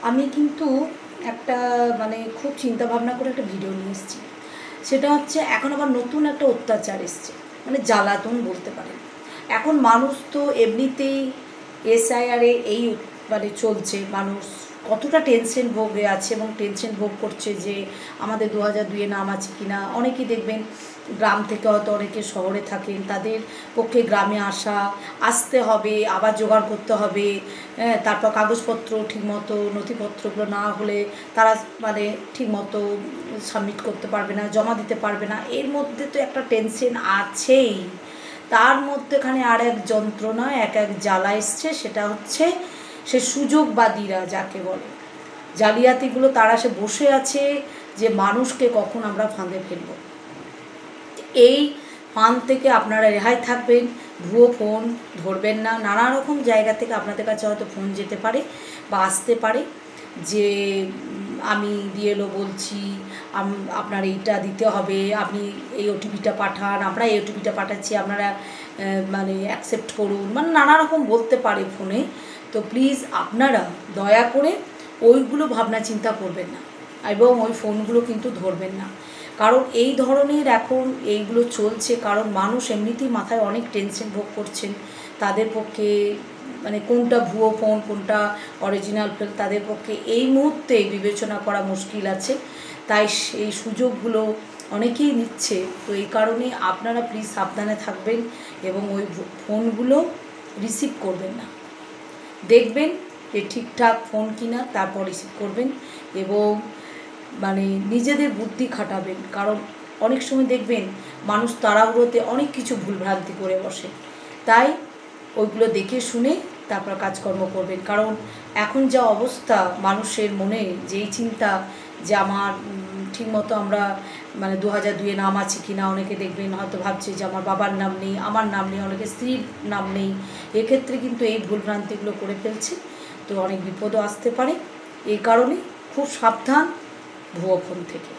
আমি কিন্তু একটা মানে খুব চিন্তা ভাবনা করে একটা ভিডিও নিয়ে এসেছি। সেটা হচ্ছে এখন আবার নতুন একটা অত্যাচার এসছে, মানে জ্বালাতন বলতে পারেন। এখন মানুষ তো এমনিতেই এসআইআরে এই মানে চলছে, মানুষ কতটা টেনশন ভোগে আছে এবং টেনশন ভোগ করছে যে আমাদের 2002-এ নাম আছে কি না। অনেকেই দেখবেন গ্রাম থেকে হয়তো অনেকে শহরে থাকেন, তাদের পক্ষে গ্রামে আসতে হবে, আবার জোগাড় করতে হবে। হ্যাঁ, তারপর কাগজপত্র ঠিকমতো নথিপত্রগুলো না হলে তারা মানে ঠিকমতো সাবমিট করতে পারবে না, জমা দিতে পারবে না। এর মধ্যে তো একটা টেনশন আছেই, তার মধ্যেখানে আর এক যন্ত্রণা, এক জ্বালা এসছে। সেটা হচ্ছে সে সুযোগবাদীরা যাকে বলে, জালিয়াতিগুলো, তারা সে বসে আছে যে মানুষকে কখন আমরা ফাঁদে ফেলব। এই ফাঁদ থেকে আপনারা রেহাই থাকবেন। ভুয়ো ফোন ধরবেন না। নানা রকম জায়গা থেকে আপনাদের কাছে হয়তো ফোন যেতে পারে বা আসতে পারে যে আমি বিএলও বলছি, আপনার এইটা দিতে হবে, আপনি এই ওটিপিটা পাঠান, আমরা এই ওটিপিটা পাঠাচ্ছি, আপনারা মানে অ্যাকসেপ্ট করুন, মানে নানা রকম বলতে পারে ফোনে। তো প্লিজ আপনারা দয়া করে ওইগুলো ভাবনা চিন্তা করবেন না এবং ওই ফোনগুলো কিন্তু ধরবেন না। কারণ এই ধরনের এখন এইগুলো চলছে, কারণ মানুষ এমনিতেই মাথায় অনেক টেনশন ভোগ করছেন। তাদের পক্ষে মানে কোনটা ভুয়ো ফোন কোনটা অরিজিনাল ফোন তাদের পক্ষে এই মুহূর্তে বিবেচনা করা মুশকিল আছে। তাই এই সুযোগগুলো অনেকেই নিচ্ছে। তো এই কারণে আপনারা প্লিজ সাবধানে থাকবেন এবং ওই ফোনগুলো রিসিভ করবেন না। দেখবেন যে ঠিকঠাক ফোন কিনা, তারপর রিসিভ করবেন এবং মানে নিজেদের বুদ্ধি খাটাবেন। কারণ অনেক সময় দেখবেন মানুষ তাড়াহুড়োতে অনেক কিছু ভুলভ্রান্তি করে বসে। তাই ওইগুলো দেখে শুনে তারপর কাজকর্ম করবেন। কারণ এখন যা অবস্থা মানুষের মনে, যেই চিন্তা যে আমার ঠিকমতো আমরা মানে 2002-এ নাম আছে কি না, অনেকে দেখবেন হয়তো ভাবছে যে আমার বাবার নাম নেই, আমার নাম নেই, অনেকে স্ত্রীর নাম নেই। এক্ষেত্রে কিন্তু এই ভুলভ্রান্তিগুলো করে ফেলছে, তো অনেক বিপদও আসতে পারে। এই কারণে খুব সাবধান ভুয়ো ফোন থেকে।